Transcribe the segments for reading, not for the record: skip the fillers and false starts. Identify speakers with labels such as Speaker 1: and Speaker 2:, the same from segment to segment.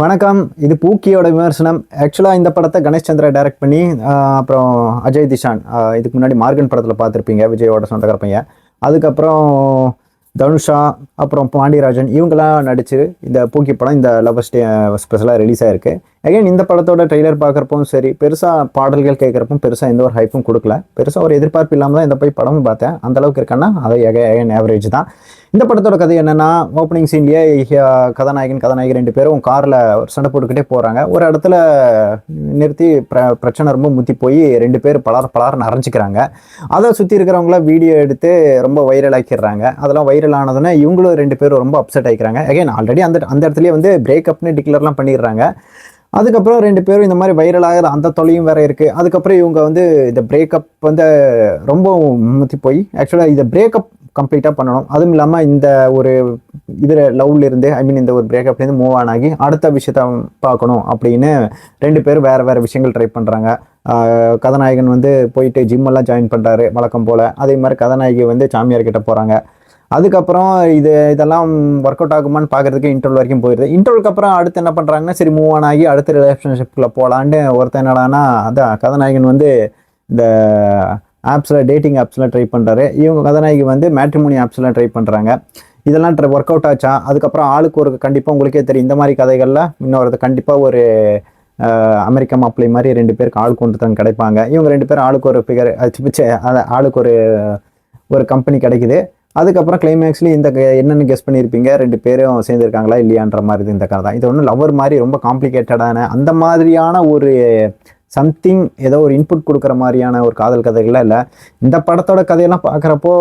Speaker 1: வணக்கம். இது பூக்கியோட விமர்சனம். ஆக்சுவலாக இந்த படத்தை கணேஷ் சந்திரா டைரக்ட் பண்ணி அப்புறம் அஜய் திஷான் இதுக்கு முன்னாடி மார்கன் படத்தில் பார்த்துருப்பீங்க, விஜயோட சொந்தக்கார பையன். அதுக்கப்புறம் தனுஷா, அப்புறம் பாண்டியராஜன் இவங்கெல்லாம் நடிச்சு இந்த பூக்கி படம் இந்த லவர்ஸ் டே ஸ்பெஷலாக ரிலீஸ் ஆயிருக்கு. அகைன் இந்த படத்தோட ட்ரெய்லர் பார்க்குறப்பவும் சரி, பெருசாக பாடல்கள் கேட்குறப்பும் பெருசாக எந்த ஒரு ஹைப்பும் கொடுக்கல. பெருசாக ஒரு எதிர்பார்ப்பு இல்லாமல் தான் இந்த போய் படமும் பார்த்தேன். அந்தளவுக்கு இருக்கேன்னா அது அகைன் ஆவரேஜ் தான். இந்த படத்தோட கதை என்னென்னா, ஓப்பனிங் சீன்லேயே கதாநாயகி ரெண்டு பேரும் காரில் ஒரு சண்டை போட்டுக்கிட்டே போகிறாங்க. ஒரு இடத்துல நிறுத்தி பிரச்சனை ரொம்ப முத்தி போய் ரெண்டு பேர் பலார் அரைஞ்சிக்கிறாங்க. அதை சுற்றி இருக்கிறவங்கள வீடியோ எடுத்து ரொம்ப வைரல் ஆக்கிடுறாங்க. அதெல்லாம் வைரல் ஆனதுன்னா இவங்களும் ரெண்டு பேரும் ரொம்ப அப்செட் ஆகிக்கிறாங்க. அகைன் ஆல்ரெடி அந்த இடத்துலயே வந்து பிரேக்கப்னு டிக்ளர்லாம் பண்ணிடுறாங்க. அதுக்கப்புறம் ரெண்டு பேரும் இந்த மாதிரி வைரல் ஆகிற அந்த தொலையும் வேற இருக்குது. அதுக்கப்புறம் இவங்க வந்து இந்த பிரேக்கப் வந்து ரொம்ப முத்தி போய் ஆக்சுவலாக இதை பிரேக்கப் கம்ப்ளீட்டாக பண்ணணும். அதுவும் இல்லாமல் இந்த ஒரு இதில் லவ்லேருந்து இந்த ஒரு பிரேக்கப்லேருந்து மூவ் ஆன் ஆகி அடுத்த விஷயத்த பார்க்கணும் அப்படின்னு ரெண்டு பேரும் வேறு விஷயங்கள் ட்ரை பண்ணுறாங்க. கதாநாயகன் வந்து போயிட்டு ஜிம்மெல்லாம் ஜாயின் பண்ணுறாரு வழக்கம் போல். அதே மாதிரி கதாநாயகி வந்து சாமியார் கிட்ட போகிறாங்க. அதுக்கப்புறம் இதெல்லாம் ஒர்க் அவுட் ஆகுமான்னு பார்க்குறதுக்கு இன்டர்வல் வரைக்கும் போயிடுது. இன்டர்வலுக்கு அப்புறம் அடுத்து என்ன பண்ணுறாங்கன்னா, சரி மூவ் ஆன் ஆகி அடுத்த ரிலேஷன்ஷிப்பில் போகலான்னு ஒருத்தன் என்னடானா அதான் கதாநாயகன் வந்து இந்த டேட்டிங் ஆப்ஸில் ட்ரை பண்ணுறாரு. இவங்க கதாநாயகி வந்து மேட்ரிமோனி ஆப்ஸ்லாம் ட்ரை பண்ணுறாங்க. இதெல்லாம் ஒர்க் அவுட் ஆச்சா. அதுக்கப்புறம் ஆளுக்கு ஒரு கண்டிப்பாக உங்களுக்கே தெரியும், இந்த மாதிரி கதைகளில் இன்னொரு கண்டிப்பாக ஒரு அமெரிக்கா மாப்பிள்ளை மாதிரி ரெண்டு பேருக்கு ஆளுக்கு ஒன்று கிடைப்பாங்க. இவங்க ரெண்டு பேரும் ஆளுக்கு ஒரு ஃபிகர் ஆளுக்கு ஒரு கம்பெனி கிடைக்குது. அதுக்கப்புறம் கிளைமேக்ஸ்லேயும் இந்த என்னென்னு கெஸ் பண்ணியிருப்பீங்க, ரெண்டு பேரும் சேர்ந்துருக்காங்களா இல்லையான்ற மாதிரி இந்த கதை தான். இது ஒன்றும் லவர் மாதிரி ரொம்ப காம்ப்ளிகேட்டடான அந்த மாதிரியான ஒரு சம்திங் ஏதோ ஒரு இன்புட் கொடுக்குற மாதிரியான ஒரு காதல் கதைகள்லாம் இல்லை. இந்த படத்தோட கதையெல்லாம் பார்க்குறப்போ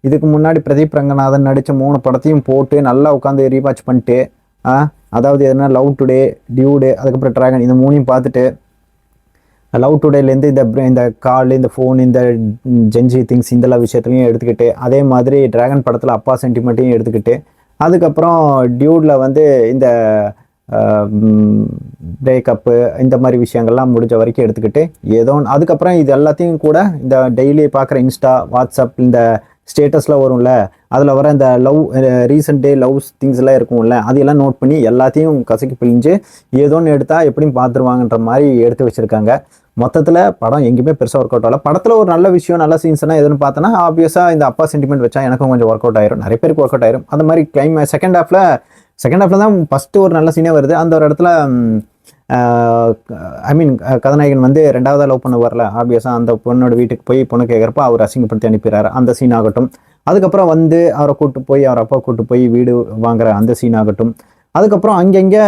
Speaker 1: இதுக்கு முன்னாடி பிரதீப் ரங்கநாதன் நடித்த 3 படத்தையும் போட்டு நல்லா உட்காந்து ரீவாட்ச் பண்ணிட்டு அதாவது எதுனா லவ் டுடே, டியூடு, அதுக்கப்புறம் டிராகன் இந்த 3ஐயும் பார்த்துட்டு லவ் டுடேலேருந்து இந்த கால், இந்த ஃபோன், இந்த ஜென்ஜி திங்ஸ் இதெல்லாம் விஷயத்துலையும் எடுத்துக்கிட்டு, அதே மாதிரி டிராகன் படத்தில் அப்பா சென்டிமெண்ட்டையும் எடுத்துக்கிட்டு, அதுக்கப்புறம் டியூடில் வந்து இந்த பிரேக்கப்பு இந்த மாதிரி விஷயங்கள்லாம் முடிஞ்ச வரைக்கும் எடுத்துக்கிட்டு ஏதோ அதுக்கப்புறம் இது எல்லாத்தையும் கூட இந்த டெய்லி பார்க்குற இன்ஸ்டா, வாட்ஸ்அப், இந்த ஸ்டேட்டஸில் வரும்ல, அதில் வர இந்த love recent day love things எல்லாம் இருக்கும்ல, அதையெல்லாம் நோட் பண்ணி எல்லாத்தையும் கசக்கி பிழிஞ்சு ஏதோன்னு எடுத்தால் எப்படியும் பார்த்துருவாங்கன்ற மாதிரி எடுத்து வச்சுருக்காங்க. மொத்தத்தில் படம் எங்கேயுமே பெருசாக ஒர்க் அவுட் ஆகல. படத்தில் ஒரு நல்ல விஷயம், நல்ல சீன்ஸ்னால் எதுன்னு பார்த்தோன்னா, ஆப்வியஸாக இந்த அப்பா சென்டிமெண்ட் வச்சா எனக்கும் கொஞ்சம் ஒர்க் அவுட் ஆயிரும், நிறைய பேருக்கு ஒர்க் அவுட் ஆயிரும். அந்த மாதிரி செகண்ட் ஹாஃபில் தான் ஃபஸ்ட்டு ஒரு நல்ல சீனே வருது. அந்த ஒரு இடத்துல கதாநாயகன் வந்து ரெண்டாவதாக லவ் பண்ண வரல, ஆப்வியஸாக அந்த பொண்ணோட வீட்டுக்கு போய் பொண்ணு கேட்குறப்ப அவர் அசிங்கப்படுத்தி அனுப்பிடுறாரு, அந்த சீன் ஆகட்டும். அதுக்கப்புறம் வந்து அவரை கூப்பிட்டு போய் அவர் அப்பா கூப்பிட்டு போய் வீடு வாங்குற அந்த சீன் ஆகட்டும். அதுக்கப்புறம் அங்கங்கே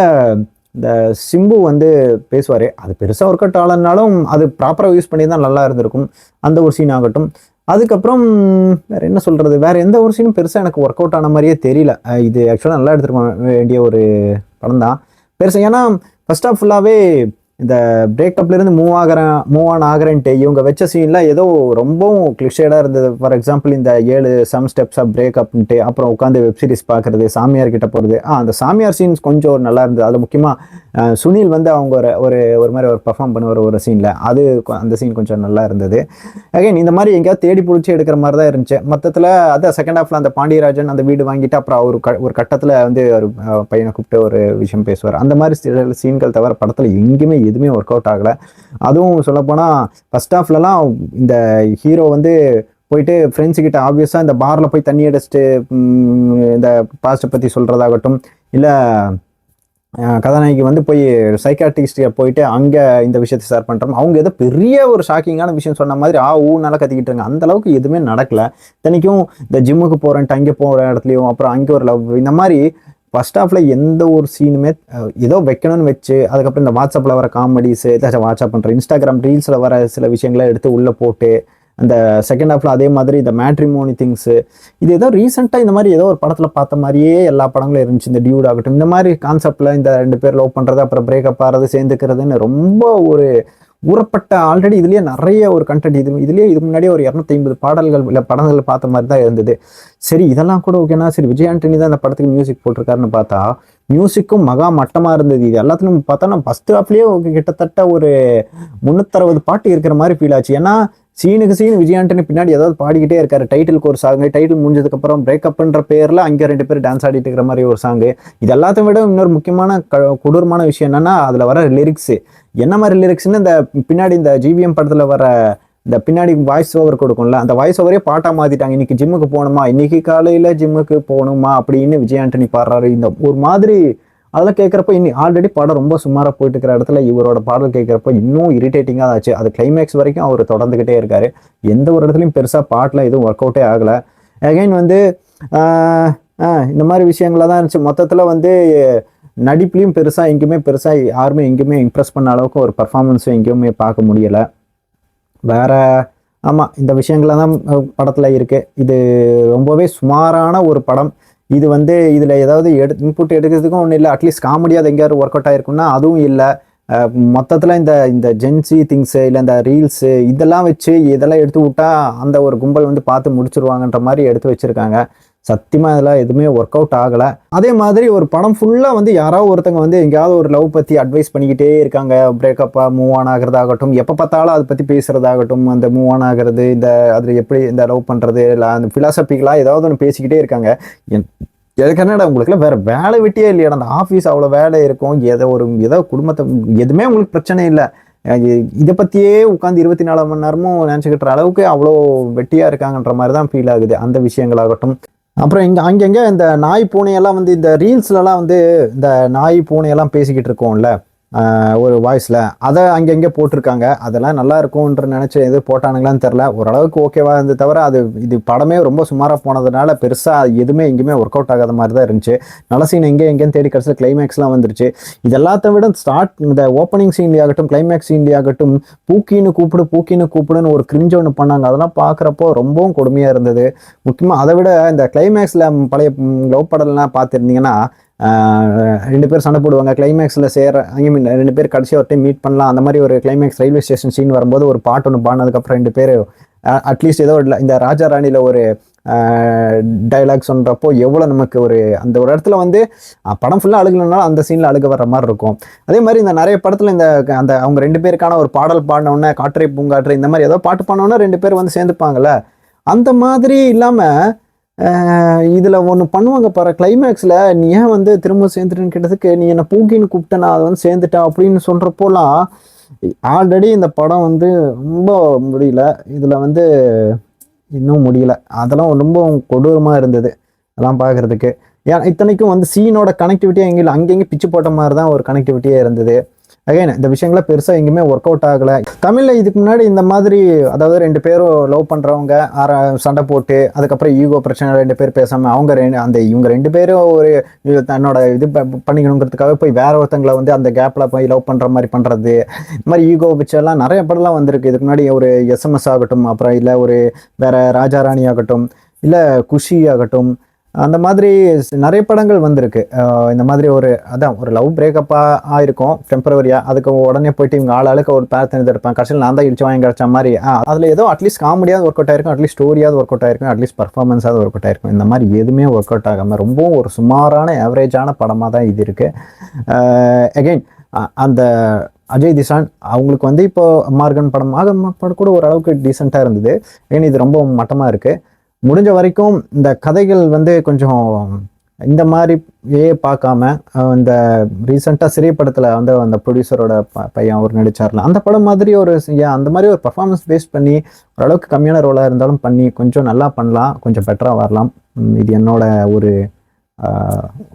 Speaker 1: இந்த சிம்பு வந்து பேசுவார், அது பெருசாக ஒர்க் அவுட் ஆகலைன்னாலும் அது ப்ராப்பராக யூஸ் பண்ணி தான் நல்லா இருந்திருக்கும், அந்த ஒரு சீன் ஆகட்டும். அதுக்கப்புறம் வேறு என்ன சொல்கிறது, வேறு எந்த ஒரு சீனும் பெருசாக எனக்கு ஒர்க் அவுட் ஆன மாதிரியே தெரியல. இது ஆக்சுவலாக நல்லா எடுத்துருக்க வேண்டிய ஒரு படம் தான் பெருசாக. ஏன்னா ஃபர்ஸ்ட் ஆஃப் ஃபுல்லாகவே இந்த பிரேக்கப்லேருந்து மூவ் ஆன் ஆகிறேன்ட்டு இவங்க வச்ச சீன்லாம் ஏதோ ரொம்பவும் கிளிஷேடாக இருந்தது. ஃபார் எக்ஸாம்பிள் இந்த 7 சம் ஸ்டெப்ஸ் ஆஃப் பிரேக்கப்ன்ட்டு அப்புறம் உட்காந்து வெப் சீரிஸ் பார்க்குறது, சாமியார் கிட்ட போகிறது. அந்த சாமியார் சீன்ஸ் கொஞ்சம் நல்லா இருந்தது. அதில் முக்கியமாக சுனில் வந்து அவங்க ஒரு மாதிரி ஒரு பர்ஃபார்ம் பண்ணுவார் ஒரு சீனில், அந்த சீன் கொஞ்சம் நல்லா இருந்தது. அகைன் இந்த மாதிரி எங்கேயாவது தேடி பிடிச்சி எடுக்கிற மாதிரி தான் இருந்துச்சு. மொத்தத்தில் அதான் செகண்ட் ஹாஃபில் அந்த பாண்டியராஜன் அந்த வீடு வாங்கிட்டு அப்புறம் ஒரு கட்டத்தில் வந்து ஒரு பையனை கூப்பிட்டு ஒரு விஷயம் பேசுவார். அந்த மாதிரி சீன்கள் தவிர படத்தில் எங்கேயுமே எதுவுமே ஒர்க் அவுட் ஆகலை. அதுவும் சொல்லப்போனால் ஃபர்ஸ்ட் ஹாஃப்லலாம் இந்த ஹீரோ வந்து போயிட்டு ஃப்ரெண்ட்ஸு கிட்ட ஆப்வியஸாக இந்த பாரில் போய் தண்ணி அடிச்சுட்டு இந்த பாஸ்ட்டை பற்றி சொல்கிறதாகட்டும், இல்லை கதாநாயகி வந்து போய் சைக்காட்ரிஸ்ட்டை போயிட்டு அங்கே இந்த விஷயத்தை ஷேர் பண்ணுறோம். அவங்க ஏதோ பெரிய ஒரு ஷாக்கிங்கான விஷயம் சொன்ன மாதிரி நல்லா கத்திக்கிட்டு இருங்க. அந்த அளவுக்கு எதுவுமே நடக்கலை. இத்தனைக்கும் இந்த ஜிம்முக்கு போகிறேன்ட்டு அங்கே போகிற இடத்துலையும் அப்புறம் அங்கே ஒரு லவ், இந்த மாதிரி ஃபர்ஸ்ட் ஹாஃபில் எந்த ஒரு சீனுமே ஏதோ வைக்கணும்னு வச்சு, அதுக்கப்புறம் இந்த வாட்ஸ்அப்பில் வர காமெடிஸு, ஏதாச்சும் வாட்ஸ்அப் பண்ணுற இன்ஸ்டாகிராம் ரீல்ஸில் வர சில விஷயங்களை எடுத்து உள்ளே போட்டு, அந்த செகண்ட் ஹாஃபில் அதே மாதிரி இந்த மேட்ரிமோனி திங்ஸு, இது ஏதோ ரீசெண்டாக இந்த மாதிரி ஏதோ ஒரு படத்தில் பார்த்த மாதிரியே எல்லா படங்களும் இருந்துச்சு. இந்த டியூட் ஆகட்டும், இந்த மாதிரி கான்செப்டில் இந்த ரெண்டு பேர் லவ் பண்ணுறது, அப்புறம் பிரேக்கப் ஆகிறது, சேர்ந்துக்கிறதுன்னு ரொம்ப ஒரு ஊறப்பட்ட ஆல்ரெடி இதுலேயே நிறைய ஒரு கண்டென்ட் இதுலேயே இது முன்னாடியே ஒரு 250 பாடல்கள் இல்லை படங்கள் பார்த்த மாதிரி தான் இருந்தது. சரி இதெல்லாம் கூட ஓகேனா, சரி விஜய் ஆண்டனி தான் இந்த படத்துக்கு மியூசிக் போட்டிருக்காருன்னு பார்த்தா மியூசிக்கும் மகா மட்டமாக இருந்தது. இது எல்லாத்துலையும் பார்த்தா நான் ஃபர்ஸ்ட் ஹாஃப்லேயே கிட்டத்தட்ட ஒரு 360 பாட்டு இருக்கிற மாதிரி ஃபீல் ஆச்சு. ஏன்னா சீனுக்கு சீன் விஜய் ஆண்டனி பின்னாடி ஏதாவது பாடிக்கிட்டே இருக்காரு. டைட்டிலுக்கு ஒரு சாங், டைட்டில் முடிஞ்சதுக்கப்புறம் பிரேக்கப்ன்ற பேரில் அங்கே 2 பேர் டான்ஸ் ஆடிட்டு இருக்கிற மாதிரி ஒரு சாங்கு. இது எல்லாத்தையும் விட இன்னொரு முக்கியமான கொடூரமான விஷயம் என்னன்னா, அதில் வர லிரிக்ஸு. என்ன மாதிரி லிரிக்ஸ்ன்னு இந்த பின்னாடி இந்த ஜிவிஎம் படத்தில் வர இந்த பின்னாடி வாய்ஸ் ஓவர் கொடுக்கும்ல, அந்த வாய்ஸ் ஓவரே பாட்டாக மாற்றிட்டாங்க. இன்னைக்கு ஜிம்முக்கு போகணுமா, இன்னைக்கு காலையில் ஜிம்முக்கு போகணுமா அப்படின்னு விஜய் ஆண்டனி பாடுறாரு. இந்த ஒரு மாதிரி அதெல்லாம் கேட்குறப்ப இன்னும் ஆல்ரெடி படம் ரொம்ப சுமாராக போயிட்டு இருக்கிற இடத்துல இவரோட பாடல் கேட்குறப்ப இன்னும் இரிட்டேட்டிங்காக தான் ஆச்சு. அது கிளைமேக்ஸ் வரைக்கும் அவர் தொடர்ந்துக்கிட்டே இருக்காரு. எந்த ஒரு இடத்துலையும் பெருசாக பாட்டில் எதுவும் ஒர்க் அவுட்டே ஆகலை. அகைன் வந்து இந்த மாதிரி விஷயங்களாக தான் இருந்துச்சு. மொத்தத்தில் வந்து நடிப்புலையும் பெருசாக யாருமே எங்கேயுமே இம்ப்ரெஸ் பண்ண அளவுக்கு ஒரு பர்ஃபார்மன்ஸும் எங்கேயுமே பார்க்க முடியலை. வேற ஆமாம், இந்த விஷயங்கள்லாம் தான் படத்தில் இருக்குது. இது ரொம்பவே சுமாரான ஒரு படம். இது வந்து இதில் ஏதாவது இன்புட் எடுக்கிறதுக்கும் ஒன்றும் இல்லை. அட்லீஸ்ட் காமெடியாக எங்கேயாவது ஒர்க் அவுட் ஆகிருக்குன்னா அதுவும் இல்லை. மொத்தத்தில் இந்த ஜென்சி திங்ஸு இல்லை இந்த ரீல்ஸு இதெல்லாம் வச்சு இதெல்லாம் எடுத்து விட்டா அந்த ஒரு கும்பல் வந்து பார்த்து முடிச்சிருவாங்கன்ற மாதிரி எடுத்து வச்சுருக்காங்க. சத்தியமாக இதெல்லாம் எதுவுமே ஒர்க் அவுட் ஆகலை. அதே மாதிரி ஒரு படம் ஃபுல்லாக வந்து யாராவது ஒருத்தங்க வந்து எங்கேயாவது ஒரு லவ் பற்றி அட்வைஸ் பண்ணிக்கிட்டே இருக்காங்க. பிரேக்கப்பாக மூவ் ஆன் ஆகிறதாகட்டும், எப்போ பார்த்தாலும் அதை பற்றி பேசுகிறதாகட்டும், அந்த மூவ் ஆன் ஆகிறது, இந்த அதில் எப்படி இந்த லவ் பண்ணுறது, இல்லை அந்த ஃபிலாசபிக்கலாக ஏதாவது ஒன்று பேசிக்கிட்டே இருக்காங்க. எதுக்குன்னா உங்களுக்குலாம் வேறு வேலை வெட்டியே இல்லையா? அந்த ஆஃபீஸ் அவ்வளோ வேலை இருக்கும், ஏதோ குடும்பத்தை எதுவுமே உங்களுக்கு பிரச்சனை இல்லை. இதை பற்றியே உட்காந்து 24 மணி நேரமும் நினச்சிக்கிட்டுற அளவுக்கு அவ்வளோ வெட்டியாக இருக்காங்கன்ற மாதிரி தான் ஃபீல் ஆகுது அந்த விஷயங்களாகட்டும். அப்புறம் அங்கங்கே இந்த நாய் பூனையெல்லாம் வந்து இந்த ரீல்ஸ்லலாம் வந்து இந்த நாய் பூனையெல்லாம் பேசிக்கிட்டு இருக்கோம்ல ஒரு வாய்ஸில், அதை அங்கங்கே போட்டிருக்காங்க. அதெல்லாம் நல்லா இருக்கும்ன்ற நினச்சி எது போட்டானுங்களான்னு தெரில. ஓரளவுக்கு ஓகேவா இருந்தது தவிர இது படமே ரொம்ப சுமாராக போனதுனால பெருசாக எதுவுமே எங்கேயுமே ஒர்க் அவுட் ஆகாத மாதிரி தான் இருந்துச்சு. நல்ல சீன் எங்கேயும் தேடி கிடச்சி கிளைமேக்ஸ்லாம் வந்துருச்சு. இது எல்லாத்த விட இந்த ஓப்பனிங் சீன்லேயாகட்டும் கிளைமேக்ஸ் சீன்லேயாகட்டும் பூக்கின்னு கூப்பிடுன்னு ஒரு கிரிஞ்சு ஒன்று பண்ணாங்க. அதெல்லாம் பார்க்குறப்போ ரொம்பவும் கொடுமையாக இருந்தது. முக்கியமாக அதை விட இந்த கிளைமேக்ஸில் பழைய லவ் படம்லாம் பார்த்துருந்தீங்கன்னா 2 பேர் சண்டை போடுவாங்க. கிளைமேக்ஸில் ஐ மீன் 2 பேர் கடைசியாக ஒரு டைம் மீட் பண்ணலாம். அந்த மாதிரி ஒரு கிளைமேக்ஸ் ரயில்வே ஸ்டேஷன் சீன் வரும்போது ஒரு பாட்டு ஒன்று பாடினதுக்கப்புறம் 2 பேர் அட்லீஸ்ட் ஏதோ இந்த ராஜா ராணியில் ஒரு டைலாக் சொல்கிறப்போ எவ்வளோ நமக்கு அந்த ஒரு இடத்துல வந்து படம் ஃபுல்லாக அழுகலனாலும் அந்த சீனில் அழுக வர்ற மாதிரி இருக்கும். அதே மாதிரி இந்த நிறைய படத்தில் அந்த அவங்க 2 பேருக்கான ஒரு பாடல் பாடினோடனே காற்றை பூங்காற்று இந்த மாதிரி ஏதோ பாட்டு பாடினோன்னா 2 பேர் வந்து சேர்ந்துப்பாங்கல்ல, அந்த மாதிரி இல்லாமல் இதில் ஒன்று பண்ணுவாங்க பாரு. கிளைமேக்ஸில் நீ ஏன் வந்து திரும்ப சேர்ந்துட்டுன்னு கேட்டதுக்கு நீ என்னை பூக்கின்னு கூப்பிட்டேன், நான் அதை வந்து சேர்ந்துட்டேன் அப்படின்னு சொல்கிறப்போலாம் ஆல்ரெடி இந்த படம் வந்து ரொம்ப முடியல. இதில் வந்து இன்னும் முடியல. அதெல்லாம் ரொம்ப கொடூரமாக இருந்தது அதெல்லாம் பார்க்குறதுக்கு. ஏன் இத்தனைக்கும் வந்து சீனோட கனெக்டிவிட்டியாக எங்கேயும் அங்கங்கே பிச்சு போட்ட மாதிரி தான் ஒரு கனெக்டிவிட்டியாக இருந்தது. அகைன் இந்த விஷயங்களை பெருசாக எங்கேயுமே ஒர்க் அவுட் ஆகலை. தமிழில் இதுக்கு முன்னாடி இந்த மாதிரி அதாவது 2 பேரும் லவ் பண்ணுறவங்க சண்டை போட்டு அதுக்கப்புறம் ஈகோ பிரச்சனை 2 பேர் பேசாமல் இவங்க 2 பேரும் ஒரு தன்னோட இது பண்ணிக்கணுங்கிறதுக்காக போய் வேற ஒருத்தங்களை வந்து அந்த கேப்பில் போய் லவ் பண்ணுற மாதிரி பண்ணுறது, இந்த மாதிரி ஈகோ பிக்சர்லாம் நிறைய படம்லாம் வந்திருக்கு. இதுக்கு முன்னாடி ஒரு SMS ஆகட்டும், அப்புறம் இல்லை ஒரு வேற ராஜா ராணி ஆகட்டும், இல்லை குஷி ஆகட்டும், அந்த மாதிரி நிறைய படங்கள் வந்திருக்கு. இந்த மாதிரி ஒரு லவ் பிரேக்கப்பாக ஆயிருக்கும் டெம்பரவரியாக, அதுக்கு உடனே போயிட்டு இவங்க ஆளுக்கு ஒரு பேர் தெரிஞ்சிருப்பேன், கடைசியில் நான் தான் இடிச்சு வாங்கி கிடச்ச மாதிரி. அதில் ஏதோ அட்லீஸ்ட் காமெடியாவது ஒர்க் அவுட் ஆயிருக்கும், அட்லீஸ்ட் ஸ்டோரியாவது ஒர்க் அவுட் ஆயிருக்கும், அட்லீஸ்ட் பர்ஃபார்மன்ஸாவது ஒர்க் அவுட் ஆயிருக்கும். இந்த மாதிரி எதுவுமே ஒர்க் அவுட் ஆகாமல் ரொம்பவும் ஒரு சுமாரான ஆவரேஜான படமாக தான் இது இருக்குது. அகெயின் அந்த அஜய் திஷான் அவங்களுக்கு வந்து இப்போ மார்கன் படம் கூட ஓரளவுக்கு டீசெண்டாக இருந்தது. ஏன்னா இது ரொம்ப மட்டமாக இருக்குது. முடிஞ்ச வரைக்கும் இந்த கதைகள் வந்து கொஞ்சம் இந்த மாதிரி பார்க்காம இந்த ரீசெண்டாக சிறை படத்தில் வந்து அந்த ப்ரொடியூசரோட பையன் அவர் நடிச்சார்ல அந்த படம் மாதிரி அந்த மாதிரி ஒரு பர்ஃபார்மன்ஸ் பேஸ் பண்ணி ஓரளவுக்கு கம்மியான ரோலாக இருந்தாலும் பண்ணி கொஞ்சம் நல்லா பண்ணலாம், கொஞ்சம் பெட்டராக வரலாம். இது என்னோட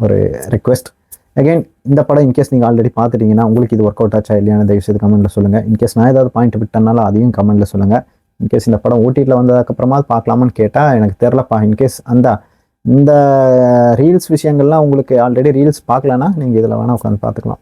Speaker 1: ஒரு ரெக்வெஸ்ட். அகைன் இந்த படம் இன்கேஸ் நீங்கள் ஆல்ரெடி பார்த்துட்டீங்கன்னா உங்களுக்கு இது ஒர்க் அவுட் ஆச்சா இல்லையானு தயவுசெய்து கமெண்ட்டில் சொல்லுங்கள். இன்கேஸ் நான் ஏதாவது பாயிண்ட் விட்டனால அதையும் கமெண்ட்டில் சொல்லுங்கள். இன்கேஸ் இந்த படம் ஓடிடியில் வந்ததுக்கப்புறமா பார்க்கலாமான்னு கேட்டால் எனக்கு தெரிலப்பா. இன்கேஸ் இந்த ரீல்ஸ் விஷயங்கள்லாம் உங்களுக்கு ஆல்ரெடி ரீல்ஸ் பார்க்கலன்னா நீங்கள் இதில் வேணால் உட்காந்து பார்த்துக்கலாம்.